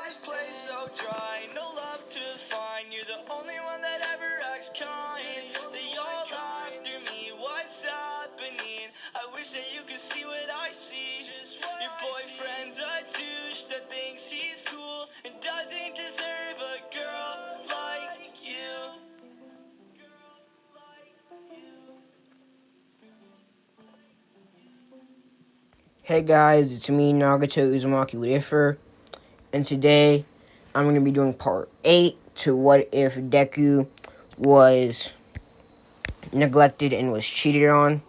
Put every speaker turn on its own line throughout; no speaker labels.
this place so dry, no love to find. You're the only one that ever acts kind. They all after me, what's happening? I wish that you could see what I see. Your boyfriend's a douche that thinks he's cool and doesn't deserve a girl like you.
Hey guys, it's me, Nagato Uzumaki with Ifer, and today I'm going to be doing part 8 to what if Deku was neglected and was cheated on.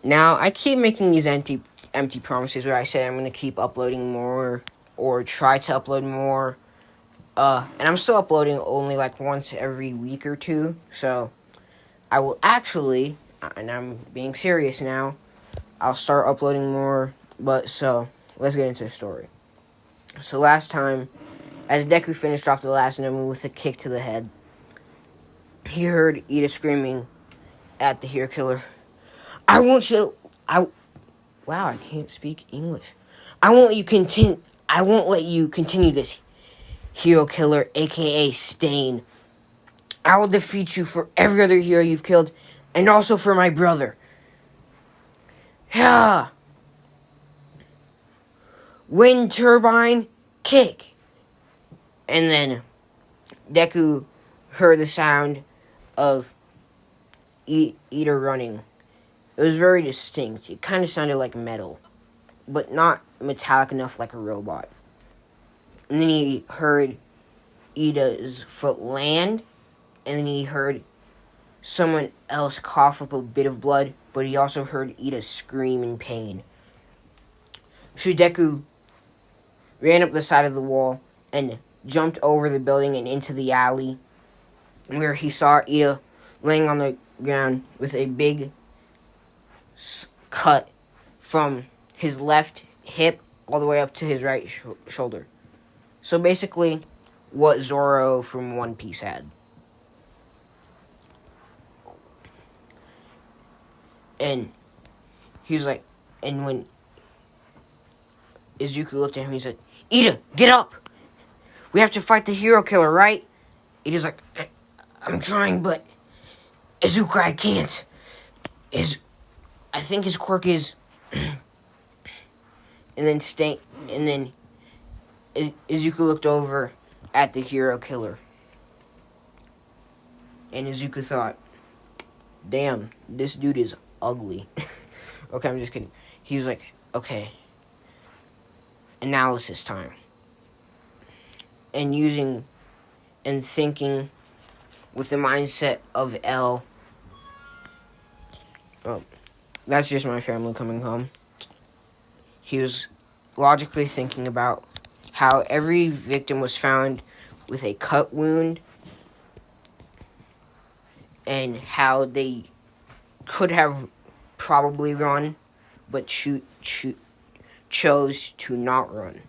Now, I keep making these empty promises where I say I'm going to keep uploading more, or try to upload more, and I'm still uploading only like once every week or two, so I will actually, and I'm being serious now, I'll start uploading more, so let's get into the story. So last time, as Deku finished off the last enemy with a kick to the head, he heard Ida screaming at the hero killer, wow, I can't speak English. I won't let you continue this, hero killer, aka Stain. I will defeat you for every other hero you've killed, and also for my brother. Yeah. Wind turbine, kick. And then Deku heard the sound of Ida running. It was very distinct. It kind of sounded like metal, but not metallic enough like a robot. And then he heard Ida's foot land, and then he heard someone else cough up a bit of blood, but he also heard Ida scream in pain. So Deku ran up the side of the wall and jumped over the building and into the alley, where he saw Ida laying on the ground with a big cut from his left hip all the way up to his right shoulder. So basically, what Zoro from One Piece had. And he was like, and when Izuku looked at him, he said, Ida, get up! We have to fight the hero killer, right? Ida's like, I'm trying, but Izuku, I can't. I think his quirk is and then Izuku looked over at the hero killer. And Izuku thought, damn, this dude is ugly. Okay, I'm just kidding. He was like, okay, analysis time. And thinking with the mindset of L. Oh, that's just my family coming home. He was logically thinking about how every victim was found with a cut wound and how they could have probably run, but chose to not run.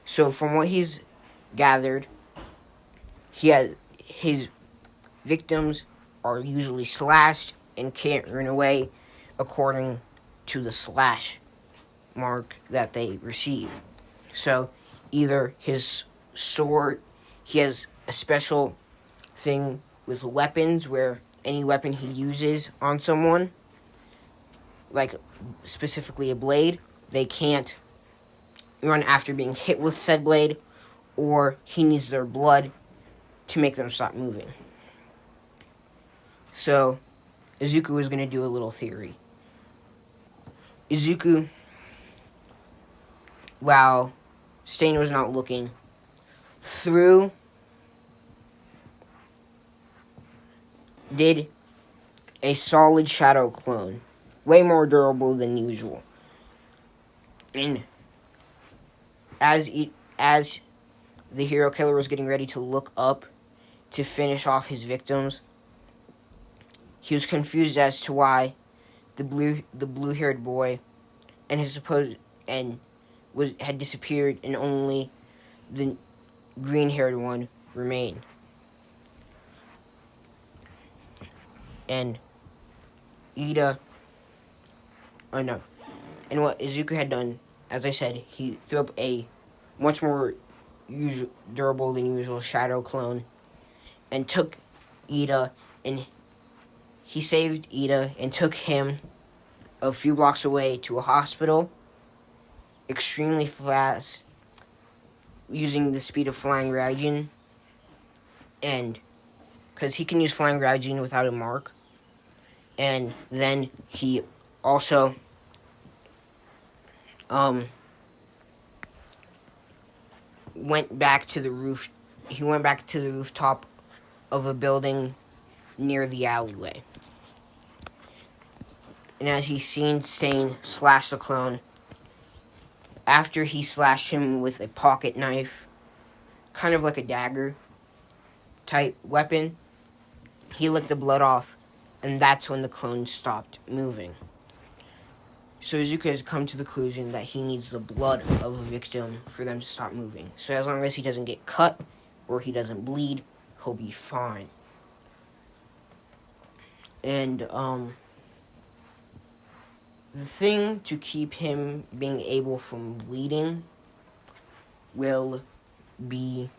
So from what he's gathered, his victims are usually slashed and can't run away according to the slash mark that they receive. So either his sword, he has a special thing with weapons where any weapon he uses on someone, like specifically a blade, they can't run after being hit with said blade, or he needs their blood to make them stop moving. So Izuku is going to do a little theory. Izuku, while Stain was not looking, did a solid shadow clone, way more durable than usual. And as the hero killer was getting ready to look up to finish off his victims, he was confused as to why the blue-haired boy and his had disappeared, and only the green-haired one remained. And Ida, oh no, and what Izuku had done, as I said, he threw up a much more durable than usual shadow clone, and took Ida, and he saved Ida and took him a few blocks away to a hospital, extremely fast, using the speed of flying Raijin, and because he can use flying Raijin without a mark, and then he also went back to the roof. He went back to the rooftop of a building near the alleyway. And as he's seen Stain slash the clone, after he slashed him with a pocket knife, kind of like a dagger type weapon, he licked the blood off, and that's when the clone stopped moving. So Izuku has come to the conclusion that he needs the blood of a victim for them to stop moving. So as long as he doesn't get cut or he doesn't bleed, he'll be fine. And the thing to keep him being able from bleeding will be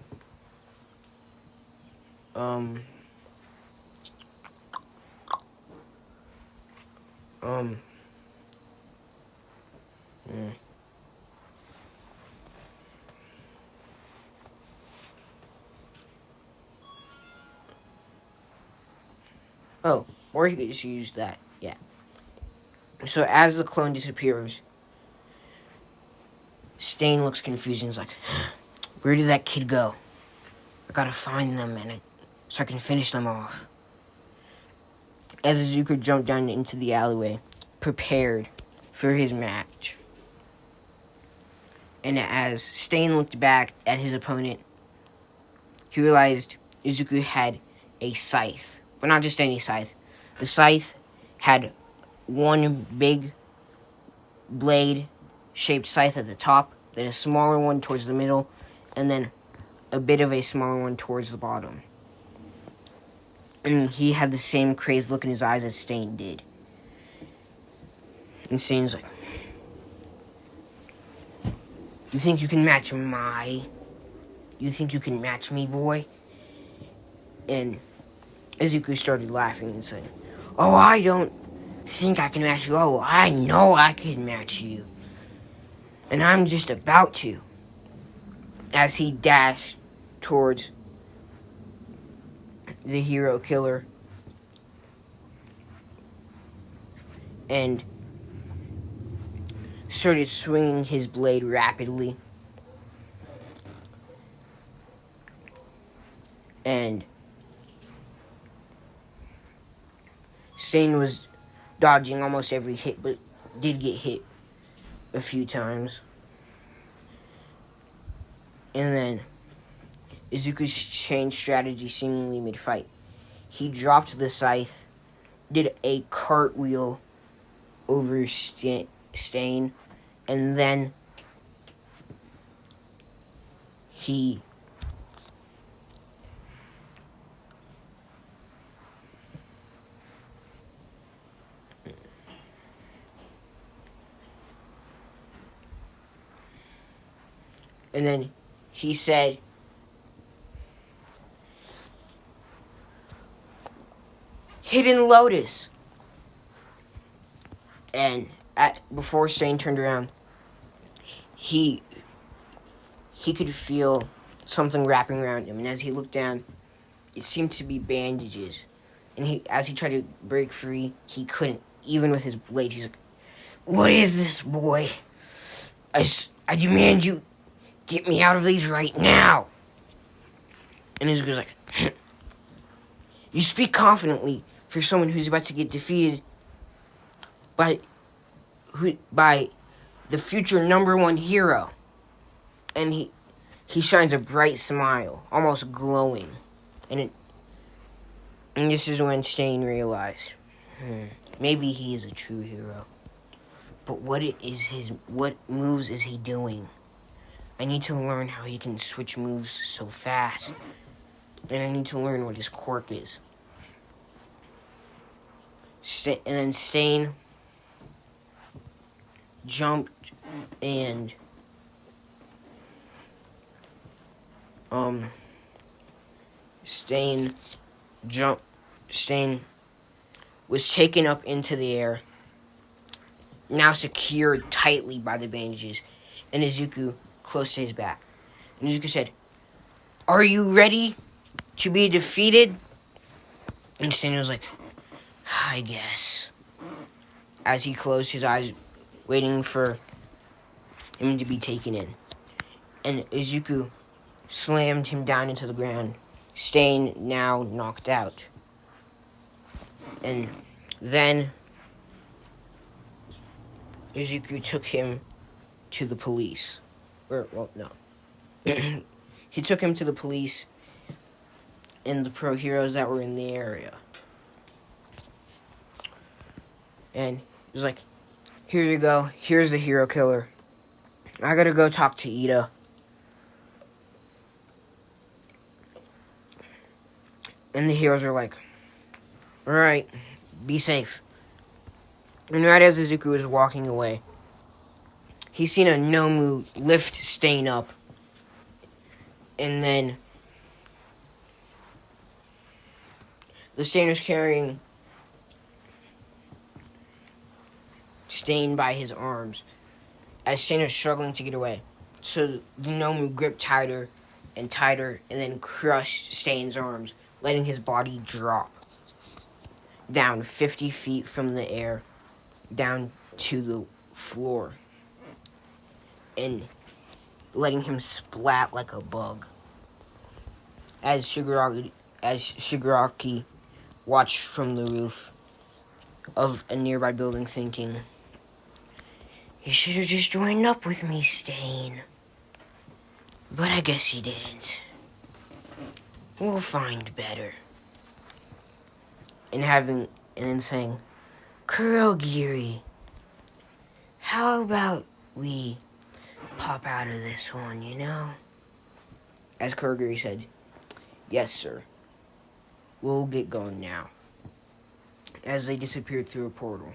oh, or he could just use that, yeah. So as the clone disappears, Stain looks confused and is like, where did that kid go? I gotta find them so I can finish them off. As Izuku jumped down into the alleyway, prepared for his match. And as Stain looked back at his opponent, he realized Izuku had a scythe. But not just any scythe. The scythe had one big blade-shaped scythe at the top, then a smaller one towards the middle, and then a bit of a smaller one towards the bottom. And he had the same crazed look in his eyes as Stain did. And Stain's like, you think you can match You think you can match me, boy? And Izuku started laughing and said, oh, I don't think I can match you. Oh, I know I can match you. And I'm just about to. As he dashed towards the hero killer and started swinging his blade rapidly. And Stain was dodging almost every hit, but did get hit a few times. And then Izuku's changed strategy seemingly mid-fight. He dropped the scythe, did a cartwheel over Stain, and then he said, Hidden Lotus. And before Stain turned around, he could feel something wrapping around him. And as he looked down, it seemed to be bandages. And as he tried to break free, he couldn't. Even with his blade, he's like, what is this, boy? I demand you get me out of these right now. And Izuku's like, you speak confidently for someone who's about to get defeated by the future #1 hero. And he shines a bright smile, almost glowing. And this is when Stain realized, maybe he is a true hero. But what moves is he doing? I need to learn how he can switch moves so fast. And I need to learn what his quirk is. And then Stain jumped and um, Stain Stain was taken up into the air, now secured tightly by the bandages, and Izuku close to his back. And Izuku said, "Are you ready to be defeated?" And Stain was like, "I guess." As he closed his eyes, waiting for him to be taken in. And Izuku slammed him down into the ground, Stain now knocked out. And then Izuku took him to the police. No. He took him to the police and the pro heroes that were in the area. And he was like, "Here you go. Here's the hero killer. I gotta go talk to Ida." And the heroes are like, "Alright, be safe." And right as Izuku was walking away, he seen a Nomu lift Stain up. And then the Stain was carrying Stain by his arms as Stain was struggling to get away. So the Nomu gripped tighter, and then crushed Stain's arms, letting his body drop down 50 feet from the air, down to the floor, and letting him splat like a bug. As Shigaraki watched from the roof of a nearby building, thinking, "You should have just joined up with me, Stain." But I guess he didn't. We'll find better. And then saying, "Kurogiri, how about we pop out of this one, you know?" As Kurogiri said, "Yes, sir. We'll get going now." As they disappeared through a portal,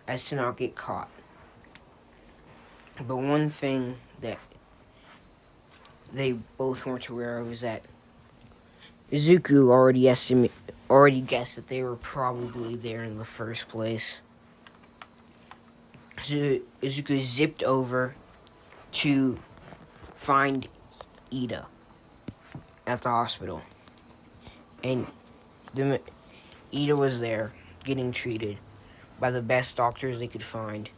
as to not get caught. But one thing that they both weren't aware of is that Izuku already guessed that they were probably there in the first place. So Izuku zipped over to find Ida at the hospital. And Ida was there getting treated by the best doctors they could find,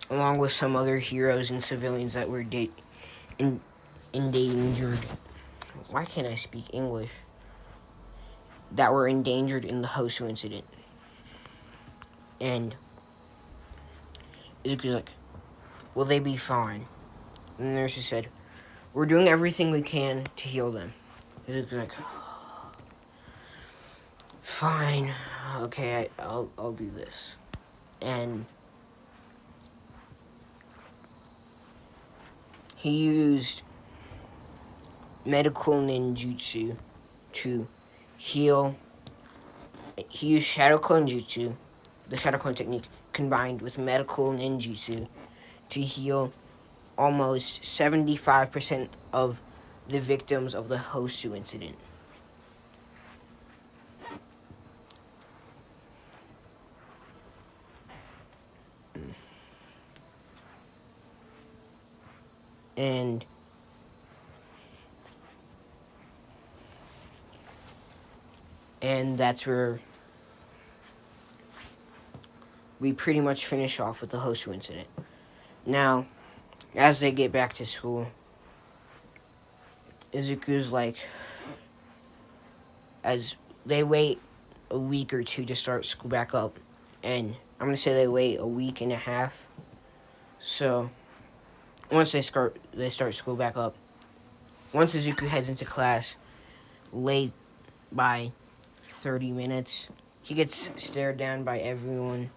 along with some other heroes and civilians that were endangered. Why can't I speak English? That were endangered in the Hosu incident. And Izuku's like, "Will they be fine?" And the nurses said, "We're doing everything we can to heal them." Izuku's like, "Fine, okay, I'll do this." And he used medical ninjutsu to heal. He used Shadow Clone Jutsu, the Shadow Clone technique, combined with medical ninjutsu to heal almost 75% of the victims of the Hosu incident. And that's where we pretty much finish off with the Hosu incident. Now, as they get back to school, Izuku's like, as they wait a week or two to start school back up, and I'm gonna say they wait a week and a half. So once they start school back up, once Izuku heads into class late by 30 minutes, he gets stared down by everyone,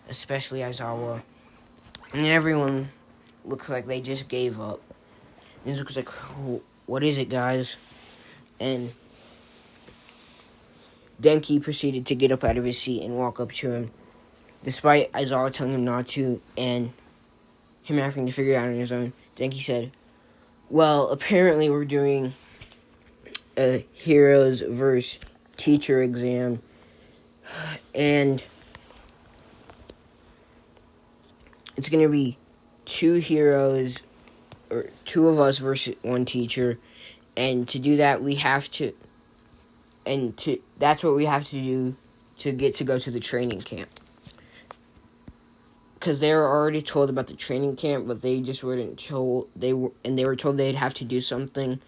especially Aizawa, and everyone looks like they just gave up. And Izuku's like, "What is it, guys?" And Denki proceeded to get up out of his seat and walk up to him, despite Aizawa telling him not to, and him having to figure it out on his own. Denki said, Well, apparently we're doing a heroes versus teacher exam, and it's going to be two heroes, or two of us versus one teacher, and to do that we have to, that's what we have to do to get to go to the training camp. Because they were already told about the training camp, but they just weren't told, they were told they'd have to do something.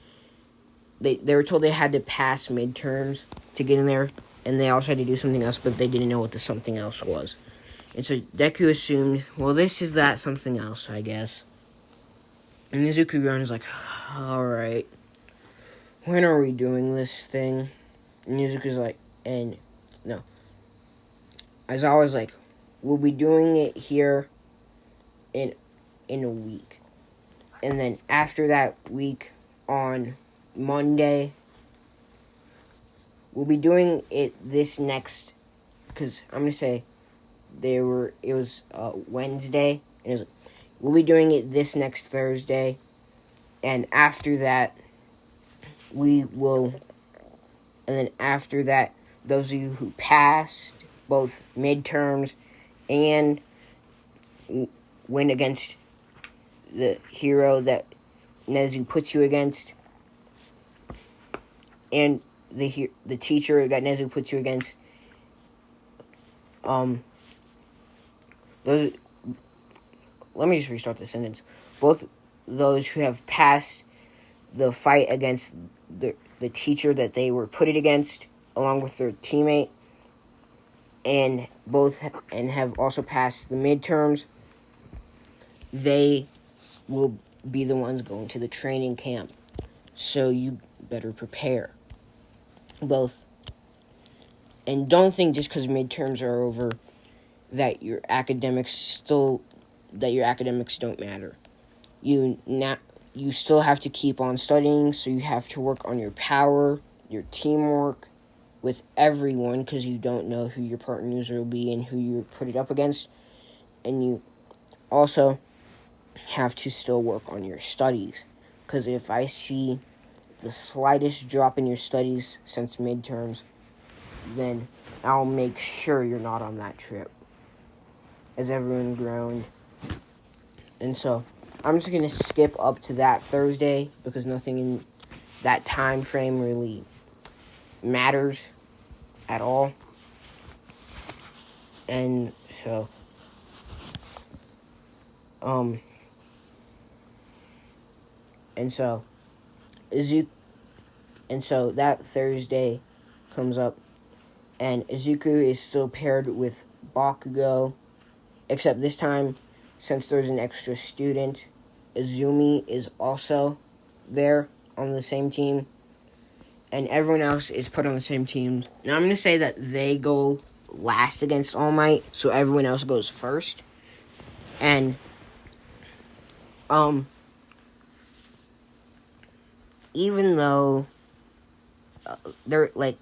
They were told they had to pass midterms to get in there, and they also had to do something else, but they didn't know what the something else was. And so Deku assumed, well, this is that something else, I guess. And Izuku is like, alright, when are we doing this thing? And Izuku's like, and no. Aizawa's like, we'll be doing it here in a week. And then after that week, on Monday, we'll be doing it this next, because I'm going to say, it was Wednesday, and it was like, we'll be doing it this next Thursday, and after that, and then after that, those of you who passed both midterms and went against the hero that Nezu puts you against, and the teacher that Nezu puts you against, those, let me just restart the sentence. Both those who have passed the fight against the teacher that they were put it against, along with their teammate, and have also passed the midterms, they will be the ones going to the training camp. So you better prepare. Both. And don't think just because midterms are over that your academics don't matter. You still have to keep on studying, so you have to work on your power, your teamwork with everyone, because you don't know who your partners will be and who you're put it up against. And you also have to still work on your studies, because if I see the slightest drop in your studies since midterms, then I'll make sure you're not on that trip. As everyone groaned. And so, I'm just going to skip up to that Thursday, because nothing in that time frame really matters at all. And so, that Thursday comes up, and Izuku is still paired with Bakugo, except this time, since there's an extra student, Izumi is also there on the same team, and everyone else is put on the same team. Now I'm going to say that they go last against All Might, so everyone else goes first. And even though they're like,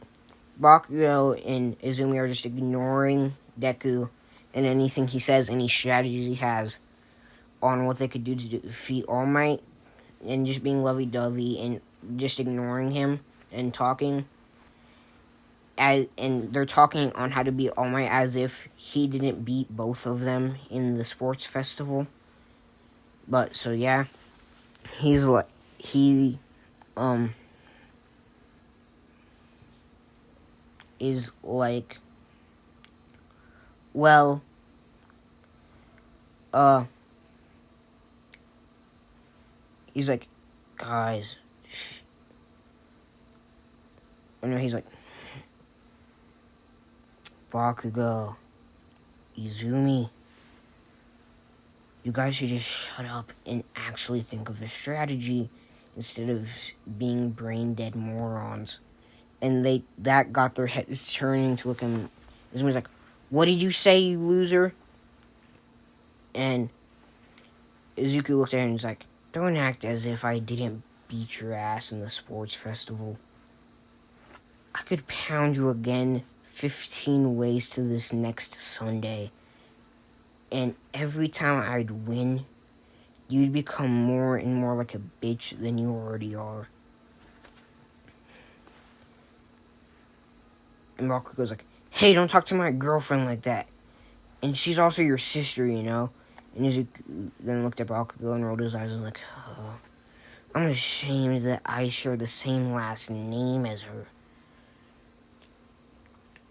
Bakugo and Izumi are just ignoring Deku and anything he says, any strategies he has on what they could do to defeat All Might, and just being lovey-dovey and just ignoring him and talking. And they're talking on how to beat All Might as if he didn't beat both of them in the sports festival. But, so yeah, is like, well, he's like, guys, he's like, Bakugo, Izumi, you guys should just shut up and actually think of a strategy instead of being brain-dead morons. And that got their heads turning to look at him. Izumi's like, what did you say, you loser? And Izuku looked at him and was like, don't act as if I didn't beat your ass in the sports festival. I could pound you again 15 ways to this next Sunday. And every time I'd win, you'd become more and more like a bitch than you already are. And Bakugo's like, hey, don't talk to my girlfriend like that. And she's also your sister, you know? And Izuku then looked at Bakugo and rolled his eyes and was like, oh, I'm ashamed that I share the same last name as her.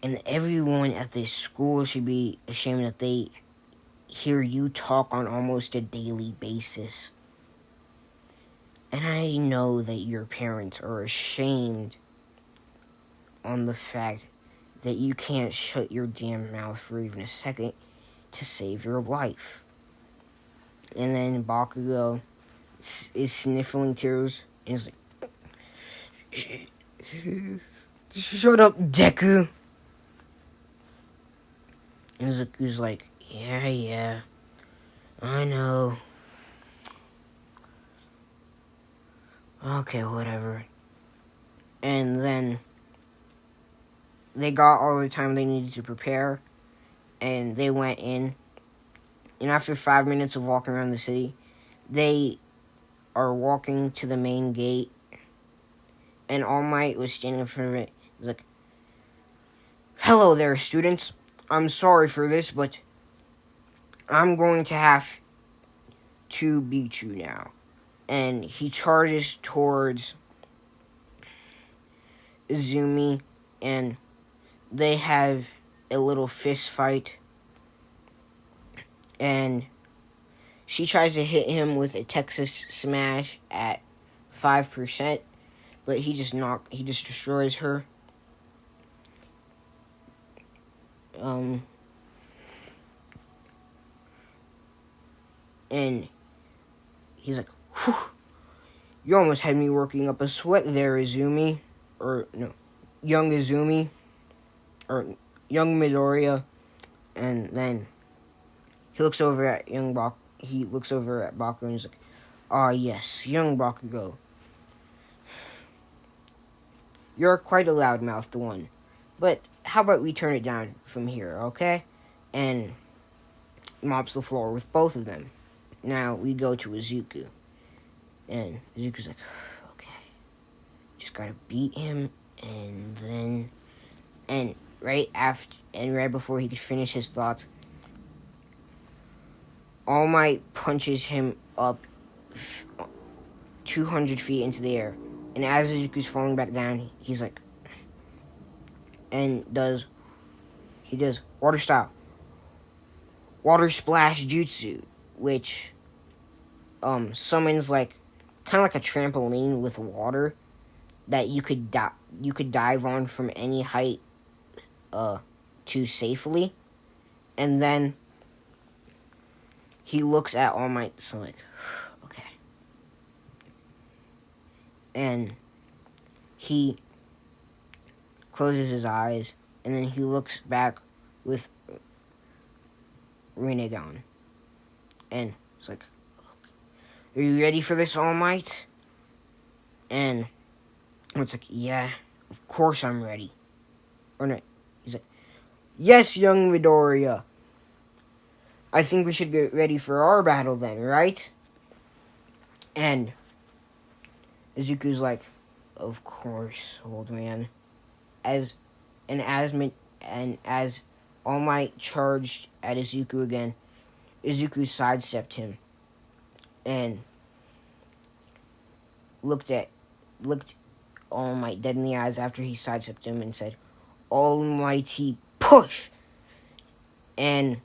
And everyone at this school should be ashamed that they hear you talk on almost a daily basis. And I know that your parents are ashamed on the fact that you can't shut your damn mouth for even a second to save your life. And then Bakugo is sniffling tears and is like, shut up, Deku. And Zuku's like, yeah, I know. Okay, whatever. And then they got all the time they needed to prepare, and they went in. And after 5 minutes of walking around the city, they are walking to the main gate, and All Might was standing in front of it. He was like, hello there, students. I'm sorry for this, but I'm going to have to beat you now. And he charges towards Izumi, and they have a little fist fight. And she tries to hit him with a Texas smash at 5%, but he just destroys her. And he's like, whew, you almost had me working up a sweat there, Izumi. Or, no, young Izumi. Or, young Midoriya. And then he looks over at Bakugo and he's like, ah, yes, young Bakugo. You're quite a loudmouthed one. But how about we turn it down from here, okay? And mops the floor with both of them. Now we go to Izuku. And Izuku's like, okay, just gotta beat him, and right before he could finish his thoughts, All Might punches him up 200 feet into the air. And as Izuku's falling back down, he's like, he does water style, water splash jutsu, which summons like kind of like a trampoline with water that you could dive on from any height to safely. And then he looks at All Might, so like, okay. And he closes his eyes, and then he looks back with Rinnegan. And it's like, are you ready for this, All Might? And it's like, yeah, of course I'm ready. Or no, he's like, yes, young Midoriya. I think we should get ready for our battle then, right? And Izuku's like, of course, old man. As All Might charged at Izuku again, Izuku sidestepped him and looked All Might dead in the eyes after he sidestepped him and said, Almighty push! And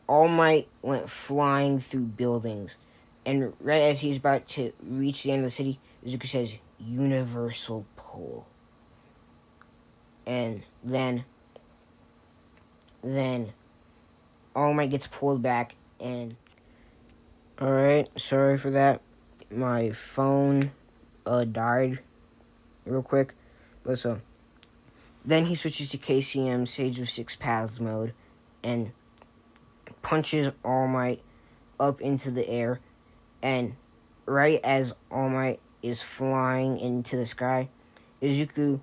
All Might went flying through buildings. And right as he's about to reach the end of the city, Izuku says, universal pull. And then All Might gets pulled back, and alright, sorry for that. My phone died real quick. But so then he switches to KCM Sage of Six Paths mode and punches All Might up into the air. And right as All Might is flying into the sky, Izuku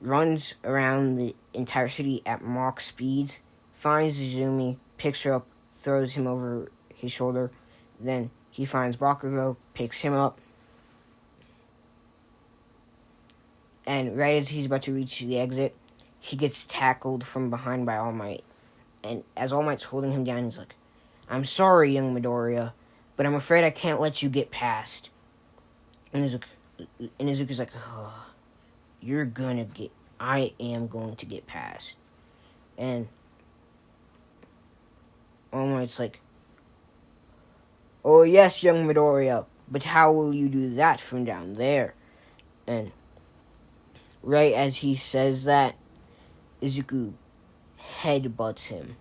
runs around the entire city at Mach speeds, finds Izumi, picks her up, throws him over his shoulder. Then he finds Bakugo, picks him up, and right as he's about to reach the exit, he gets tackled from behind by All Might. And as All Might's holding him down, he's like, "I'm sorry, young Midoriya, but I'm afraid I can't let you get past." And Izuku's like, "Oh, I am going to get past." And All Might's like, "Oh yes, young Midoriya, but how will you do that from down there?" And right as he says that, Izuku headbutts him.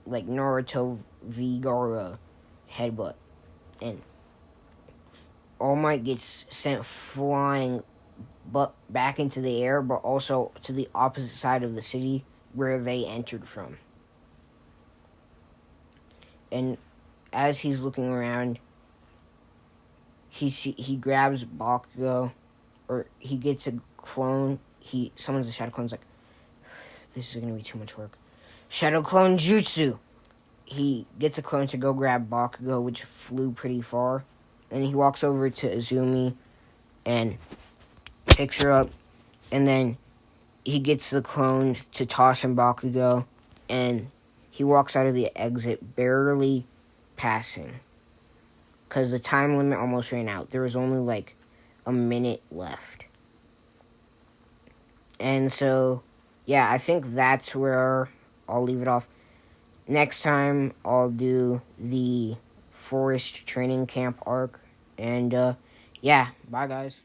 Like Naruto v Gaara headbutt. And All Might gets sent flying but back into the air, but also to the opposite side of the city where they entered from. And as he's looking around, he grabs Bakugo, or he gets a clone. He summons the Shadow Clone's like, "This is gonna be too much work." Shadow Clone Jutsu. He gets a clone to go grab Bakugo, which flew pretty far. And he walks over to Izumi and picks her up. And then he gets the clone to toss him Bakugo. And he walks out of the exit, barely passing. Because the time limit almost ran out. There was only like a minute left. And so, yeah, I think that's where I'll leave it off. Next time, I'll do the forest training camp arc. And, yeah, bye, guys.